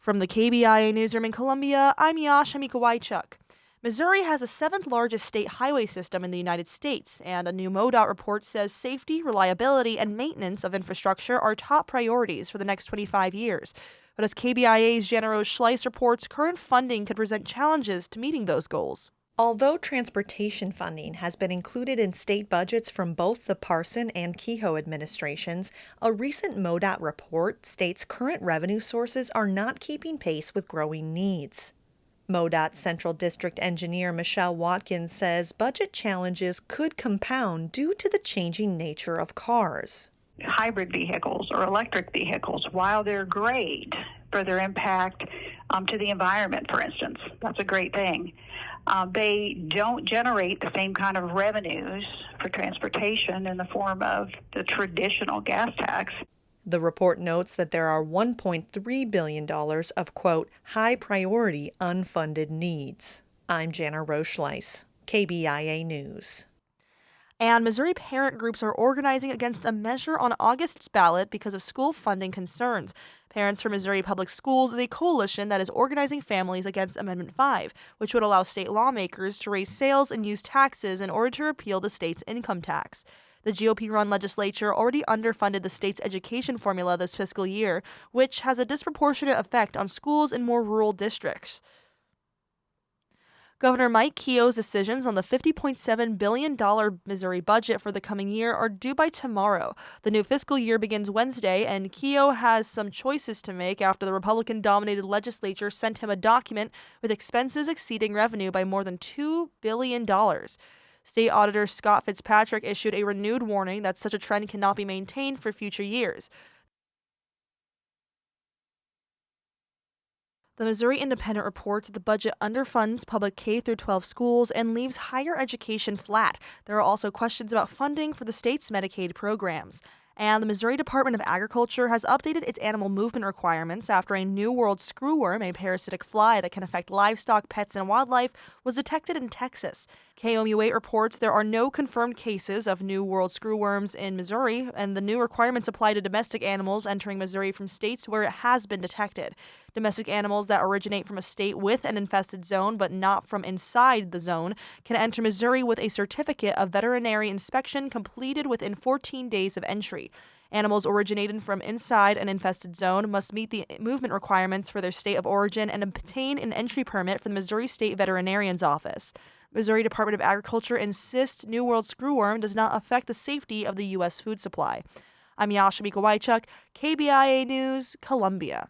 From the KBIA Newsroom in Columbia, I'm Yasha Mikawaichuk. Missouri has the seventh largest state highway system in the United States, and a new MoDOT report says safety, reliability, and maintenance of infrastructure are top priorities for the next 25 years. But as KBIA's Jenna Rose Schleiss reports, current funding could present challenges to meeting those goals. Although transportation funding has been included in state budgets from both the Parson and Kehoe administrations, a recent MoDOT report states current revenue sources are not keeping pace with growing needs. MoDOT Central District Engineer Michelle Watkins says budget challenges could compound due to the changing nature of cars. Hybrid vehicles or electric vehicles, while they're great for their impact to the environment, for instance, that's a great thing. They don't generate the same kind of revenues for transportation in the form of the traditional gas tax. The report notes that there are $1.3 billion of, quote, high-priority unfunded needs. I'm Jenna Rose Schleiss, KBIA News. And Missouri parent groups are organizing against a measure on August's ballot because of school funding concerns. Parents for Missouri Public Schools is a coalition that is organizing families against Amendment 5, which would allow state lawmakers to raise sales and use taxes in order to repeal the state's income tax. The GOP-run legislature already underfunded the state's education formula this fiscal year, which has a disproportionate effect on schools in more rural districts. Governor Mike Keogh's decisions on the $50.7 billion Missouri budget for the coming year are due by tomorrow. The new fiscal year begins Wednesday, and Keogh has some choices to make after the Republican-dominated legislature sent him a document with expenses exceeding revenue by more than $2 billion. State Auditor Scott Fitzpatrick issued a renewed warning that such a trend cannot be maintained for future years. The Missouri Independent reports that the budget underfunds public K-12 schools and leaves higher education flat. There are also questions about funding for the state's Medicaid programs. And the Missouri Department of Agriculture has updated its animal movement requirements after a New World screwworm, a parasitic fly that can affect livestock, pets, and wildlife, was detected in Texas. KOMU8 reports there are no confirmed cases of New World screwworms in Missouri, and the new requirements apply to domestic animals entering Missouri from states where it has been detected. Domestic animals that originate from a state with an infested zone but not from inside the zone can enter Missouri with a certificate of veterinary inspection completed within 14 days of entry. Animals originated from inside an infested zone must meet the movement requirements for their state of origin and obtain an entry permit from the Missouri State Veterinarian's Office. Missouri Department of Agriculture insists New World screwworm does not affect the safety of the U.S. food supply. I'm Yasha Mikawaichuk, KBIA News, Columbia.